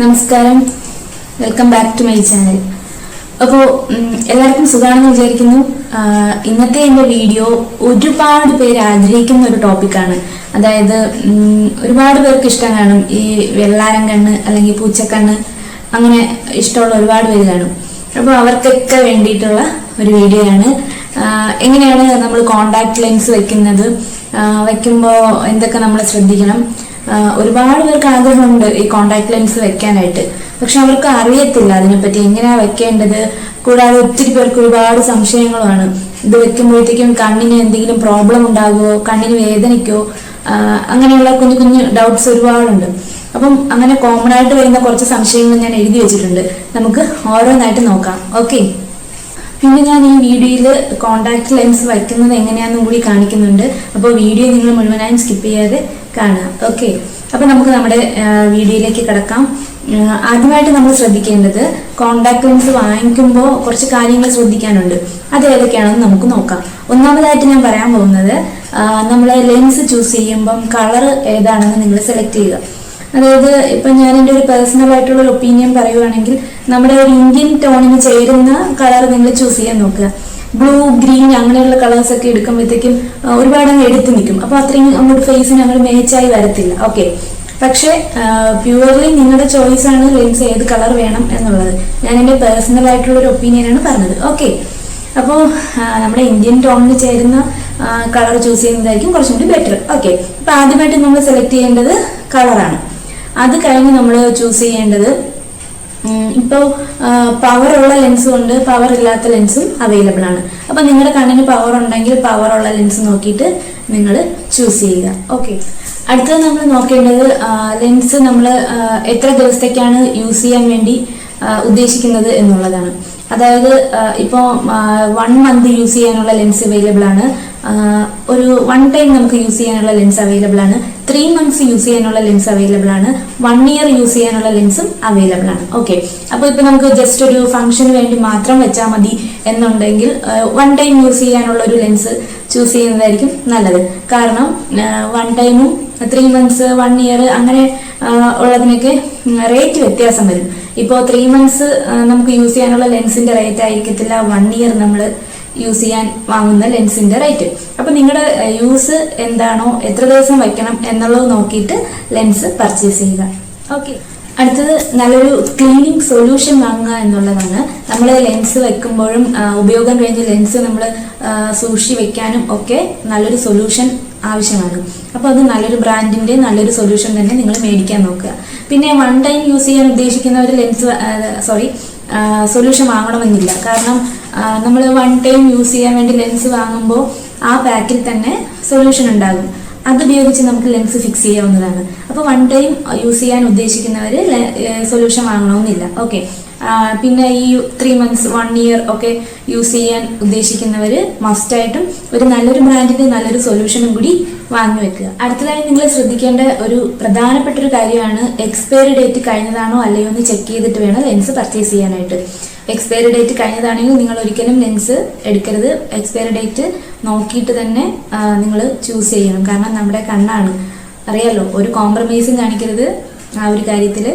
നമസ്കാരം, welcome back to my channel. അപ്പോൾ എല്ലാവർക്കും സുഖമാണെന്ന് വിചാരിക്കുന്നു. ഇന്നത്തെ എൻ്റെ വീഡിയോ ഒരുപാട് പേര് ആഗ്രഹിക്കുന്ന ഒരു ടോപ്പിക്കാണ്. അതായത് ഒരുപാട് പേർക്ക് ഇഷ്ടം കാണും ഈ വെള്ളാരം കണ്ണ് അല്ലെങ്കിൽ പൂച്ചക്കണ്ണ്, അങ്ങനെ ഇഷ്ടമുള്ള ഒരുപാട് പേര് കാണും. അപ്പോൾ അവർക്കൊക്കെ വേണ്ടിയിട്ടുള്ള ഒരു വീഡിയോ ആണ്. എങ്ങനെയാണ് നമ്മൾ കോണ്ടാക്ട് ലെൻസ് വയ്ക്കുമ്പോൾ എന്തൊക്കെ നമ്മൾ ശ്രദ്ധിക്കണം. ഒരുപാട് പേർക്ക് ആഗ്രഹമുണ്ട് ഈ കോണ്ടാക്ട് ലെൻസ് വെക്കാനായിട്ട്, പക്ഷെ അവർക്ക് അറിയത്തില്ല അതിനെപ്പറ്റി എങ്ങനെയാ വെക്കേണ്ടത്. കൂടാതെ ഒത്തിരി പേർക്ക് ഒരുപാട് സംശയങ്ങളുമാണ്. ഇത് വെക്കുമ്പോഴത്തേക്കും കണ്ണിന് എന്തെങ്കിലും പ്രോബ്ലം ഉണ്ടാകുമോ, കണ്ണിന് വേദനിക്കോ, അങ്ങനെയുള്ള കുഞ്ഞു കുഞ്ഞു ഡൗട്ട്സ് ഒരുപാടുണ്ട്. അപ്പം അങ്ങനെ കോമൺ ആയിട്ട് വരുന്ന കുറച്ച് സംശയങ്ങൾ ഞാൻ എഴുതി വെച്ചിട്ടുണ്ട്. നമുക്ക് ഓരോന്നായിട്ട് നോക്കാം. ഓക്കെ, പിന്നെ ഞാൻ ഈ വീഡിയോയിൽ കോണ്ടാക്ട് ലെൻസ് വയ്ക്കുന്നത് എങ്ങനെയാണെന്നും കൂടി കാണിക്കുന്നുണ്ട്. അപ്പോൾ വീഡിയോ നിങ്ങൾ മുഴുവനായും സ്കിപ്പ് ചെയ്യാതെ കാണുക. ഓക്കെ, അപ്പോൾ നമുക്ക് നമ്മുടെ വീഡിയോയിലേക്ക് കിടക്കാം. ആദ്യമായിട്ട് നമ്മൾ ശ്രദ്ധിക്കേണ്ടത് കോണ്ടാക്ട് ലെൻസ് വാങ്ങിക്കുമ്പോൾ കുറച്ച് കാര്യങ്ങൾ ശ്രദ്ധിക്കാനുണ്ട്. അത് ഏതൊക്കെയാണെന്ന് നമുക്ക് നോക്കാം. ഒന്നാമതായിട്ട് ഞാൻ പറയാൻ പോകുന്നത്, നമ്മൾ ലെൻസ് ചൂസ് ചെയ്യുമ്പം കളർ ഏതാണെന്ന് നിങ്ങൾ സെലക്ട് ചെയ്യുക. അതായത് ഇപ്പം ഞാൻ എൻ്റെ ഒരു പേഴ്സണൽ ആയിട്ടുള്ള ഒരു ഒപ്പീനിയൻ പറയുവാണെങ്കിൽ, നമ്മുടെ ഒരു ഇന്ത്യൻ ടോണിന് ചേരുന്ന കളർ നിങ്ങൾ ചൂസ് ചെയ്യാൻ നോക്കുക. ബ്ലൂ, ഗ്രീൻ അങ്ങനെയുള്ള കളേഴ്സ് ഒക്കെ എടുക്കുമ്പോഴത്തേക്കും ഒരുപാട് അങ്ങ് എടുത്തു നിൽക്കും. അപ്പോൾ അത്രയും നമ്മുടെ ഫേസിന് അങ്ങോട്ട് മേച്ചായി വരത്തില്ല. ഓക്കെ, പക്ഷേ പ്യുവർലി നിങ്ങളുടെ ചോയ്സ് ആണ് ലെൻസ് ഏത് കളർ വേണം എന്നുള്ളത്. ഞാൻ എൻ്റെ പേഴ്സണൽ ആയിട്ടുള്ള ഒരു ഒപ്പീനിയനാണ് പറഞ്ഞത്. ഓക്കെ, അപ്പോൾ നമ്മുടെ ഇന്ത്യൻ ടോണിന് ചേരുന്ന കളർ ചൂസ് ചെയ്യുന്നതായിരിക്കും കുറച്ചും കൂടി ബെറ്റർ. ഓക്കെ, അപ്പോൾ ആദ്യമായിട്ട് നമ്മൾ സെലക്ട് ചെയ്യേണ്ടത് കളറാണ്. അത് കഴിഞ്ഞ് നമ്മൾ ചൂസ് ചെയ്യേണ്ടത്, ഇപ്പോൾ പവറുള്ള ലെൻസും ഉണ്ട്, പവർ ഇല്ലാത്ത ലെൻസും അവൈലബിൾ ആണ്. അപ്പം നിങ്ങളുടെ കണ്ണിന് പവർ ഉണ്ടെങ്കിൽ പവറുള്ള ലെൻസ് നോക്കിയിട്ട് നിങ്ങൾ ചൂസ് ചെയ്യുക. ഓക്കെ, അടുത്തത് നമ്മൾ നോക്കേണ്ടത് ലെൻസ് നമ്മൾ എത്ര ദിവസത്തേക്കാണ് യൂസ് ചെയ്യാൻ വേണ്ടി ഉദ്ദേശിക്കുന്നത് എന്നുള്ളതാണ്. അതായത് ഇപ്പോൾ 1 മന്ത് യൂസ് ചെയ്യാനുള്ള ലെൻസ് അവൈലബിൾ ആണ്, ഒരു 1 ടൈം നമുക്ക് യൂസ് ചെയ്യാനുള്ള ലെൻസ് അവൈലബിൾ ആണ്, 3 മന്ത്സ് യൂസ് ചെയ്യാനുള്ള ലെൻസ് അവൈലബിൾ ആണ്, 1 ഇയർ യൂസ് ചെയ്യാനുള്ള ലെൻസും അവൈലബിൾ ആണ്. ഓക്കെ, അപ്പോൾ ഇപ്പോൾ നമുക്ക് ജസ്റ്റ് ഒരു ഫംഗ്ഷന് വേണ്ടി മാത്രം വെച്ചാൽ മതി എന്നുണ്ടെങ്കിൽ 1 ടൈം യൂസ് ചെയ്യാനുള്ള ഒരു ലെൻസ് ചൂസ് ചെയ്യുന്നതായിരിക്കും നല്ലത്. കാരണം 1 ടൈമും 3 മന്ത്സ് 1 ഇയർ അങ്ങനെ ഉള്ളതിനൊക്കെ റേറ്റ് വ്യത്യാസം വരും. ഇപ്പോൾ 3 മന്ത്സ് നമുക്ക് യൂസ് ചെയ്യാനുള്ള ലെൻസിന്റെ റേറ്റ് ആയിരിക്കത്തില്ല 1 ഇയർ നമ്മൾ യൂസ് ചെയ്യാൻ വാങ്ങുന്ന ലെൻസിന്റെ റേറ്റ്. അപ്പൊ നിങ്ങളുടെ യൂസ് എന്താണോ, എത്ര ദിവസം വയ്ക്കണം എന്നുള്ളത് നോക്കിയിട്ട് ലെൻസ് പർച്ചേസ് ചെയ്യുക. ഓക്കെ, അടുത്തത് നല്ലൊരു ക്ലീനിങ് സൊല്യൂഷൻ വാങ്ങുക എന്നുള്ളതാണ്. നമ്മൾ ലെൻസ് വെക്കുമ്പോഴും ഉപയോഗം കഴിഞ്ഞ് ലെൻസ് നമ്മൾ സൂക്ഷിച്ച് വെക്കാനും ഒക്കെ നല്ലൊരു സൊല്യൂഷൻ ആവശ്യമാണ്. അപ്പോൾ അത് നല്ലൊരു ബ്രാൻഡിന്റെ നല്ലൊരു സൊല്യൂഷൻ തന്നെ നിങ്ങൾ മേടിക്കാൻ നോക്കുക. പിന്നെ 1 ടൈം യൂസ് ചെയ്യാൻ ഉദ്ദേശിക്കുന്ന ഒരു സൊല്യൂഷൻ വാങ്ങണമെന്നില്ല. കാരണം നമ്മൾ 1 ടൈം യൂസ് ചെയ്യാൻ വേണ്ടി ലെൻസ് വാങ്ങുമ്പോൾ ആ പാക്കിൽ തന്നെ സൊല്യൂഷൻ ഉണ്ടാകും. അതുപയോഗിച്ച് നമുക്ക് ലെൻസ് ഫിക്സ് ചെയ്യാവുന്നതാണ്. അപ്പോൾ 1 ടൈം യൂസ് ചെയ്യാൻ ഉദ്ദേശിക്കുന്നവർ സൊല്യൂഷൻ വാങ്ങണമെന്നില്ല. ഓക്കെ, പിന്നെ ഈ 3 മന്ത്സ് 1 ഇയർ ഒക്കെ യൂസ് ചെയ്യാൻ ഉദ്ദേശിക്കുന്നവർ മസ്റ്റായിട്ടും ഒരു നല്ലൊരു ബ്രാൻഡിന്റെ നല്ലൊരു സൊല്യൂഷനും കൂടി വാങ്ങി വെക്കുക. അടുത്തതായി നിങ്ങൾ ശ്രദ്ധിക്കേണ്ട ഒരു പ്രധാനപ്പെട്ട ഒരു കാര്യമാണ്, എക്സ്പയറി ഡേറ്റ് കഴിഞ്ഞതാണോ അല്ലയോ എന്ന് ചെക്ക് ചെയ്തിട്ട് വേണം ലെൻസ് പർച്ചേസ് ചെയ്യാനായിട്ട്. എക്സ്പയറി ഡേറ്റ് കഴിഞ്ഞതാണെങ്കിൽ നിങ്ങൾ ഒരിക്കലും ലെൻസ് എടുക്കരുത്. എക്സ്പയറി ഡേറ്റ് നോക്കിയിട്ട് തന്നെ നിങ്ങൾ ചൂസ് ചെയ്യണം. കാരണം നമ്മുടെ കണ്ണാണ്, അറിയാലോ, ഒരു കോംപ്രമൈസും കാണിക്കരുത് ആ ഒരു കാര്യത്തിൽ.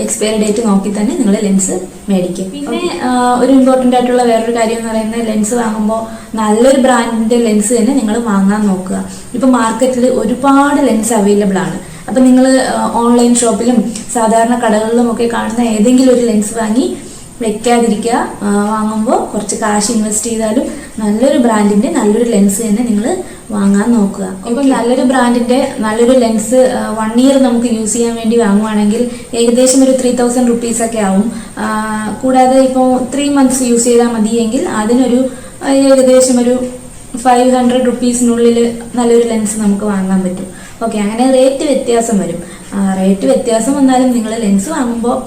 എക്സ്പയറി ഡേറ്റ് നോക്കി തന്നെ നിങ്ങൾ ലെൻസ് മേടിക്കുക. പിന്നെ ഒരു ഇമ്പോർട്ടൻ്റ് ആയിട്ടുള്ള വേറൊരു കാര്യം എന്ന് പറയുന്നത്, ലെൻസ് വാങ്ങുമ്പോൾ നല്ലൊരു ബ്രാൻഡിന്റെ ലെൻസ് തന്നെ നിങ്ങൾ വാങ്ങാൻ നോക്കുക. ഇപ്പം മാർക്കറ്റിൽ ഒരുപാട് ലെൻസ് അവൈലബിൾ ആണ്. അപ്പം നിങ്ങൾ ഓൺലൈൻ ഷോപ്പിലും സാധാരണ കടകളിലും ഒക്കെ കാണുന്ന ഏതെങ്കിലും ഒരു ലെൻസ് വാങ്ങി വെക്കാതിരിക്കുക. വാങ്ങുമ്പോൾ കുറച്ച് കാശ് ഇൻവെസ്റ്റ് ചെയ്താലും നല്ലൊരു ബ്രാൻഡിന്റെ നല്ലൊരു ലെൻസ് തന്നെ നിങ്ങൾ വാങ്ങാൻ നോക്കുക. ഇപ്പം നല്ലൊരു ബ്രാൻഡിന്റെ നല്ലൊരു ലെൻസ് 1 ഇയർ നമുക്ക് യൂസ് ചെയ്യാൻ വേണ്ടി വാങ്ങുവാണെങ്കിൽ ഏകദേശം ഒരു 3000 റുപ്പീസ് ഒക്കെ ആവും. കൂടാതെ ഇപ്പോൾ 3 മന്ത്സ് യൂസ് ചെയ്താൽ മതിയെങ്കിൽ അതിനൊരു ഏകദേശം ഒരു 500 റുപ്പീസിനുള്ളിൽ നല്ലൊരു ലെൻസ് നമുക്ക് വാങ്ങാൻ പറ്റും. ഓക്കെ, അങ്ങനെ റേറ്റ് വ്യത്യാസം വരും. റേറ്റ് വ്യത്യാസം വന്നാലും നിങ്ങൾ ലെൻസ് വാങ്ങുമ്പോൾ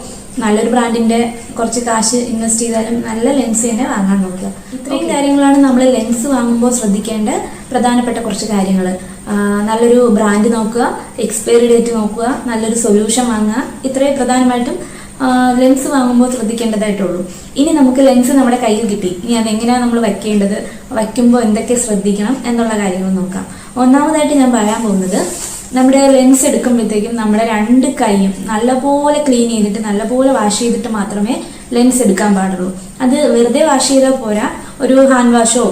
നല്ലൊരു ബ്രാൻഡിന്റെ കുറച്ച് കാശ് ഇൻവെസ്റ്റ് ചെയ്താലും നല്ല ലെൻസ് തന്നെ വാങ്ങാൻ നോക്കുക. ഇത്രയും കാര്യങ്ങളാണ് നമ്മൾ ലെൻസ് വാങ്ങുമ്പോൾ ശ്രദ്ധിക്കേണ്ട പ്രധാനപ്പെട്ട കുറച്ച് കാര്യങ്ങൾ. നല്ലൊരു ബ്രാൻഡ് നോക്കുക, എക്സ്പയറി ഡേറ്റ് നോക്കുക, നല്ലൊരു സൊല്യൂഷൻ വാങ്ങുക. ഇത്രയും പ്രധാനമായിട്ടും ലെൻസ് വാങ്ങുമ്പോൾ ശ്രദ്ധിക്കേണ്ടതായിട്ടുള്ളൂ. ഇനി നമുക്ക് ലെൻസ് നമ്മുടെ കയ്യിൽ കിട്ടി, ഇനി അതെങ്ങനെയാണ് നമ്മൾ വയ്ക്കേണ്ടത്, വയ്ക്കുമ്പോൾ എന്തൊക്കെ ശ്രദ്ധിക്കണം എന്നുള്ള കാര്യങ്ങൾ നോക്കാം. ഒന്നാമതായിട്ട് ഞാൻ പറയാൻ പോകുന്നത്, നമ്മുടെ ലെൻസ് എടുക്കുമ്പോഴത്തേക്കും നമ്മുടെ 2 കൈയും നല്ലപോലെ ക്ലീൻ ചെയ്തിട്ട് നല്ലപോലെ വാഷ് ചെയ്തിട്ട് മാത്രമേ ലെൻസ് എടുക്കാൻ പാടുള്ളൂ. അത് വെറുതെ വാഷ് ചെയ്താൽ പോരാ, ഒരു ഹാൻഡ് വാഷോ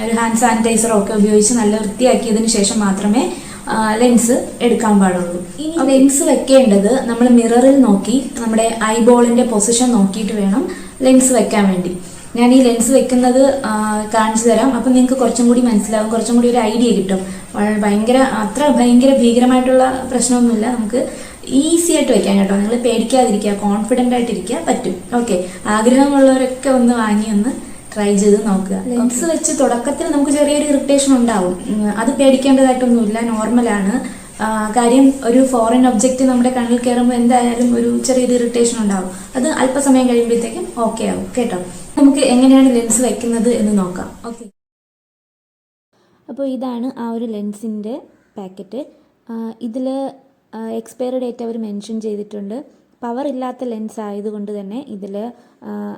ഒരു ഹാൻഡ് സാനിറ്റൈസറോ ഒക്കെ ഉപയോഗിച്ച് നല്ല വൃത്തിയാക്കിയതിന് ശേഷം മാത്രമേ ലെൻസ് എടുക്കാൻ പാടുള്ളൂ. ഇനി ലെൻസ് വെക്കേണ്ടത് നമ്മൾ മിററിൽ നോക്കി നമ്മുടെ ഐബോളിന്റെ പൊസിഷൻ നോക്കിയിട്ട് വേണം ലെൻസ് വെക്കാൻ വേണ്ടി. ഞാൻ ഈ ലെൻസ് വെക്കുന്നത് കാണിച്ചു തരാം. അപ്പം നിങ്ങൾക്ക് കുറച്ചും കൂടി മനസ്സിലാവും, കുറച്ചും കൂടി ഒരു ഐഡിയ കിട്ടും. അത്ര ഭയങ്കര ഭീകരമായിട്ടുള്ള പ്രശ്നമൊന്നുമില്ല, നമുക്ക് ഈസി ആയിട്ട് വെക്കാം കേട്ടോ. നിങ്ങൾ പേടിക്കാതിരിക്കുക, കോൺഫിഡൻ്റ് ആയിട്ടിരിക്കുക, പറ്റും. ഓക്കെ, ആഗ്രഹമുള്ളവരൊക്കെ ഒന്ന് വാങ്ങി ഒന്ന് ട്രൈ ചെയ്ത് നോക്കുക. ലെൻസ് വെച്ച് തുടക്കത്തിൽ നമുക്ക് ചെറിയൊരു ഇറിറ്റേഷൻ ഉണ്ടാവും, അത് പേടിക്കേണ്ടതായിട്ടൊന്നുമില്ല, നോർമലാണ്. കാര്യം ഒരു ഫോറിൻ ഒബ്ജക്റ്റ് നമ്മുടെ കണ്ണിൽ കയറുമ്പോൾ എന്തായാലും ഒരു ചെറിയൊരു ഇറിറ്റേഷൻ ഉണ്ടാവും. അത് അല്പസമയം കഴിയുമ്പോഴത്തേക്കും ഓക്കെ ആവും കേട്ടോ. നമുക്ക് എങ്ങനെയാണ് ലെൻസ് വെക്കുന്നത് എന്ന് നോക്കാം. ഓക്കെ, അപ്പോൾ ഇതാണ് ആ ഒരു ലെൻസിൻ്റെ പാക്കറ്റ്. ഇതിൽ എക്സ്പയറി ഡേറ്റ് അവർ മെൻഷൻ ചെയ്തിട്ടുണ്ട്. പവർ ഇല്ലാത്ത ലെൻസ് ആയതുകൊണ്ട് തന്നെ ഇതിൽ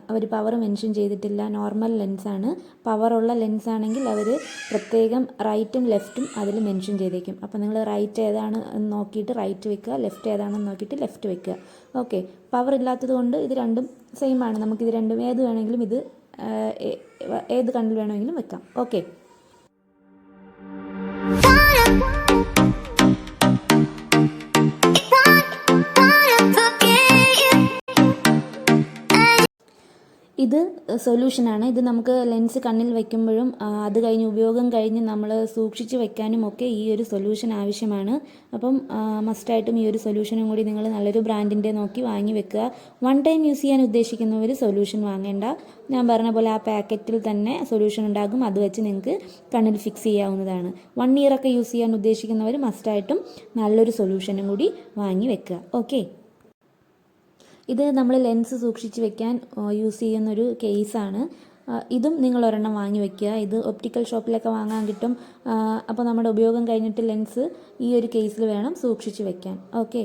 അവർ പവർ മെൻഷൻ ചെയ്തിട്ടില്ല, നോർമൽ ലെൻസാണ്. പവറുള്ള ലെൻസ് ആണെങ്കിൽ അവർ പ്രത്യേകം റൈറ്റും ലെഫ്റ്റും അതിൽ മെൻഷൻ ചെയ്തേക്കും. അപ്പോൾ നിങ്ങൾ റൈറ്റ് ഏതാണ് എന്ന് നോക്കിയിട്ട് റൈറ്റ് വെക്കുക, ലെഫ്റ്റ് ഏതാണെന്ന് നോക്കിയിട്ട് ലെഫ്റ്റ് വെക്കുക. ഓക്കെ, പവർ ഇല്ലാത്തത് കൊണ്ട് ഇത് രണ്ടും സെയിം ആണ്. നമുക്കിത് രണ്ടും ഏത് വേണമെങ്കിലും ഏത് കണ്ണിൽ വേണമെങ്കിലും വെക്കാം. ഓക്കെ, ഇത് സൊല്യൂഷനാണ്. ഇത് നമുക്ക് ലെൻസ് കണ്ണിൽ വയ്ക്കുമ്പോഴും അത് കഴിഞ്ഞ് ഉപയോഗം കഴിഞ്ഞ് നമ്മൾ സൂക്ഷിച്ച് വെക്കാനും ഒക്കെ ഈ ഒരു സൊല്യൂഷൻ ആവശ്യമാണ്. അപ്പം മസ്റ്റായിട്ടും ഈ ഒരു സൊല്യൂഷനും കൂടി നിങ്ങൾ നല്ലൊരു ബ്രാൻഡിൻ്റെ നോക്കി വാങ്ങി വെക്കുക. 1 ടൈം യൂസ് ചെയ്യാൻ ഉദ്ദേശിക്കുന്നവർ സൊല്യൂഷൻ വാങ്ങേണ്ട. ഞാൻ പറഞ്ഞ പോലെ ആ പാക്കറ്റിൽ തന്നെ സൊല്യൂഷൻ ഉണ്ടാകും, അത് വെച്ച് നിങ്ങൾക്ക് കണ്ണിൽ ഫിക്സ് ചെയ്യാവുന്നതാണ്. 1 ഇയർ ഒക്കെ യൂസ് ചെയ്യാൻ ഉദ്ദേശിക്കുന്നവർ മസ്റ്റായിട്ടും നല്ലൊരു സൊല്യൂഷനും കൂടി വാങ്ങി വെക്കുക. ഓക്കെ, ഇത് നമ്മൾ ലെൻസ് സൂക്ഷിച്ച് വെക്കാൻ യൂസ് ചെയ്യുന്നൊരു കേസാണ്. ഇതും നിങ്ങൾ ഒരെണ്ണം വാങ്ങി വെക്കുക. ഇത് ഒപ്റ്റിക്കൽ ഷോപ്പിലൊക്കെ വാങ്ങാൻ കിട്ടും. അപ്പോൾ നമ്മുടെ ഉപയോഗം കഴിഞ്ഞിട്ട് ലെൻസ് ഈ ഒരു കേസിൽ വേണം സൂക്ഷിച്ച് വെക്കാൻ. ഓക്കെ,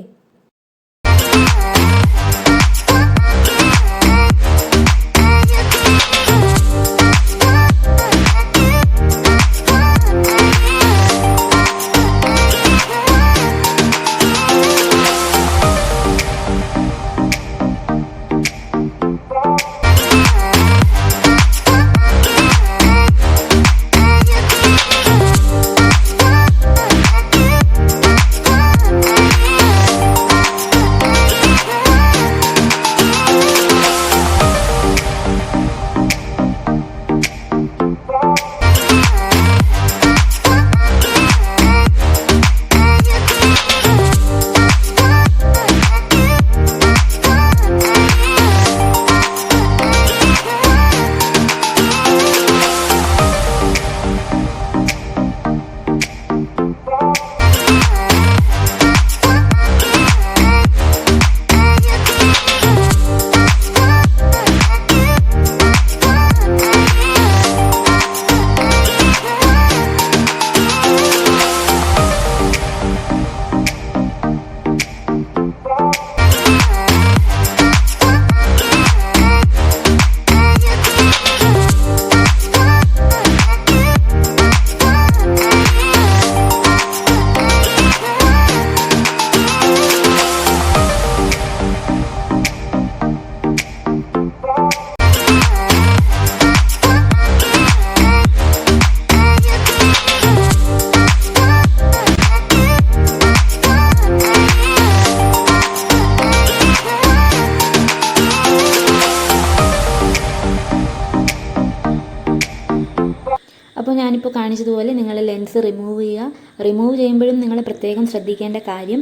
അപ്പോൾ ഞാനിപ്പോൾ കാണിച്ചതുപോലെ നിങ്ങൾ ലെൻസ് റിമൂവ് ചെയ്യുക. റിമൂവ് ചെയ്യുമ്പോഴും നിങ്ങൾ പ്രത്യേകം ശ്രദ്ധിക്കേണ്ട കാര്യം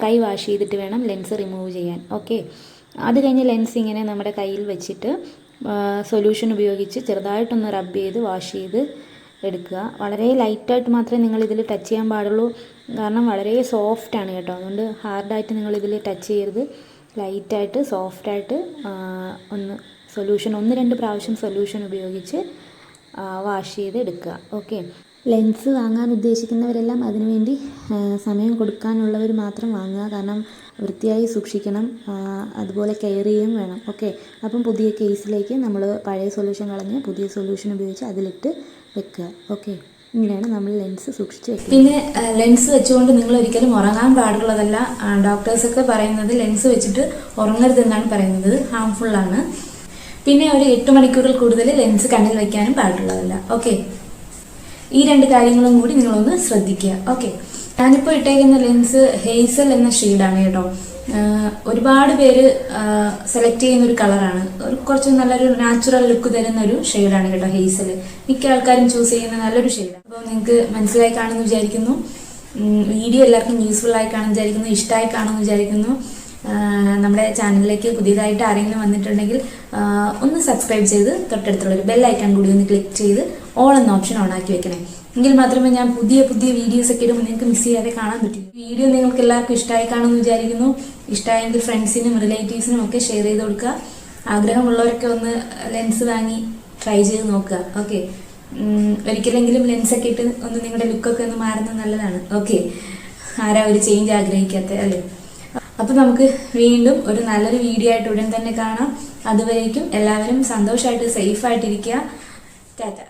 കൈ വാഷ് ചെയ്തിട്ട് വേണം ലെൻസ് റിമൂവ് ചെയ്യാൻ. ഓക്കെ, അത് കഴിഞ്ഞ് ലെൻസ് ഇങ്ങനെ നമ്മുടെ കയ്യിൽ വെച്ചിട്ട് സൊല്യൂഷൻ ഉപയോഗിച്ച് ചെറുതായിട്ടൊന്ന് റബ്ബ് ചെയ്ത് വാഷ് ചെയ്ത് എടുക്കുക. വളരെ ലൈറ്റായിട്ട് മാത്രമേ നിങ്ങളിതിൽ ടച്ച് ചെയ്യാൻ പാടുള്ളൂ, കാരണം വളരെ സോഫ്റ്റാണ് കേട്ടോ. അതുകൊണ്ട് ഹാർഡായിട്ട് നിങ്ങളിതിൽ ടച്ച് ചെയ്യരുത്. ലൈറ്റായിട്ട് സോഫ്റ്റായിട്ട് ഒന്ന് സൊല്യൂഷൻ 1-2 പ്രാവശ്യം സൊല്യൂഷൻ ഉപയോഗിച്ച് വാഷ് ചെയ്ത് എടുക്കുക. ഓക്കെ, ലെൻസ് വാങ്ങാൻ ഉദ്ദേശിക്കുന്നവരെല്ലാം അതിനുവേണ്ടി സമയം കൊടുക്കാനുള്ളവർ മാത്രം വാങ്ങുക. കാരണം വൃത്തിയായി സൂക്ഷിക്കണം, അതുപോലെ കെയർ ചെയ്യുകയും വേണം. ഓക്കെ, അപ്പം പുതിയ കേസിലേക്ക് നമ്മൾ പഴയ സൊല്യൂഷൻ കളഞ്ഞ് പുതിയ സൊല്യൂഷൻ ഉപയോഗിച്ച് അതിലിട്ട് വെക്കുക. ഓക്കെ. ഇങ്ങനെയാണ് നമ്മൾ ലെൻസ് സൂക്ഷിച്ച് വെക്കുന്നത്. പിന്നെ ലെൻസ് വെച്ചുകൊണ്ട് നിങ്ങൾ ഒരിക്കലും ഉറങ്ങാൻ പാടുള്ളതല്ല. ഡോക്ടേഴ്സൊക്കെ പറയുന്നത് ലെൻസ് വെച്ചിട്ട് ഉറങ്ങരുതെന്നാണ് പറയുന്നത്, ഹാംഫുള്ളാണ്. പിന്നെ ഒരു 8 മണിക്കൂറിൽ കൂടുതൽ ലെൻസ് കണ്ണിൽ വയ്ക്കാനും പാടുള്ളതല്ല. ഓക്കെ, ഈ 2 കാര്യങ്ങളും കൂടി നിങ്ങളൊന്ന് ശ്രദ്ധിക്കുക. ഓക്കെ, ഞാനിപ്പോൾ ഇട്ടേക്കുന്ന ലെൻസ് ഹേസൽ എന്ന ഷെയ്ഡാണ് കേട്ടോ. ഒരുപാട് പേര് സെലക്ട് ചെയ്യുന്ന ഒരു കളറാണ്, കുറച്ച് നല്ലൊരു നാച്ചുറൽ ലുക്ക് തരുന്ന ഒരു ഷെയ്ഡാണ് കേട്ടോ ഹേസൽ. മിക്ക ആൾക്കാരും ചൂസ് ചെയ്യുന്ന നല്ലൊരു ഷെയ്ഡാണ്. അപ്പോൾ നിങ്ങൾക്ക് മനസ്സിലായി കാണുമെന്ന് വിചാരിക്കുന്നു. വീഡിയോ എല്ലാവർക്കും യൂസ്ഫുൾ ആയി കാണുമെന്ന് വിചാരിക്കുന്നു, ഇഷ്ടമായി കാണുമെന്ന് വിചാരിക്കുന്നു. നമ്മുടെ ചാനലിലേക്ക് പുതിയതായിട്ട് ആരെങ്കിലും വന്നിട്ടുണ്ടെങ്കിൽ ഒന്ന് സബ്സ്ക്രൈബ് ചെയ്ത് തൊട്ടടുത്തുള്ളൊരു ബെൽ ഐക്കൺ കൂടി ഒന്ന് ക്ലിക്ക് ചെയ്ത് ഓൾ എന്ന ഓപ്ഷൻ ഓൺ ആക്കി വെക്കണേ. എങ്കിൽ മാത്രമേ ഞാൻ പുതിയ വീഡിയോസ് ഒക്കെ ഇടുമ്പോൾ നിങ്ങൾക്ക് മിസ് ചെയ്യാതെ കാണാൻ പറ്റൂ. വീഡിയോ നിങ്ങൾക്ക് എല്ലാവർക്കും ഇഷ്ടമായി കാണുമെന്ന് വിചാരിക്കുന്നു. ഇഷ്ടമായെങ്കിൽ ഫ്രണ്ട്സിനും റിലേറ്റീവ്സിനും ഒക്കെ ഷെയർ ചെയ്ത് കൊടുക്കുക. ആഗ്രഹമുള്ളവരൊക്കെ ഒന്ന് ലെൻസ് വാങ്ങി ട്രൈ ചെയ്ത് നോക്കുക. ഓക്കെ, ഒരിക്കലെങ്കിലും ലെൻസൊക്കെ ഇട്ട് ഒന്ന് നിങ്ങളുടെ ലുക്കൊക്കെ ഒന്ന് മാറുന്നത് നല്ലതാണ്. ഓക്കെ, ആരാ ഒരു ചേഞ്ച് ആഗ്രഹിക്കാത്ത അല്ലേ? അപ്പോൾ നമുക്ക് വീണ്ടും ഒരു നല്ലൊരു വീഡിയോ ആയിട്ട് ഉടൻ തന്നെ കാണാം. അതുവരേക്കും എല്ലാവരും സന്തോഷമായിട്ട് സേഫായിട്ടിരിക്കുക. ടാറ്റ.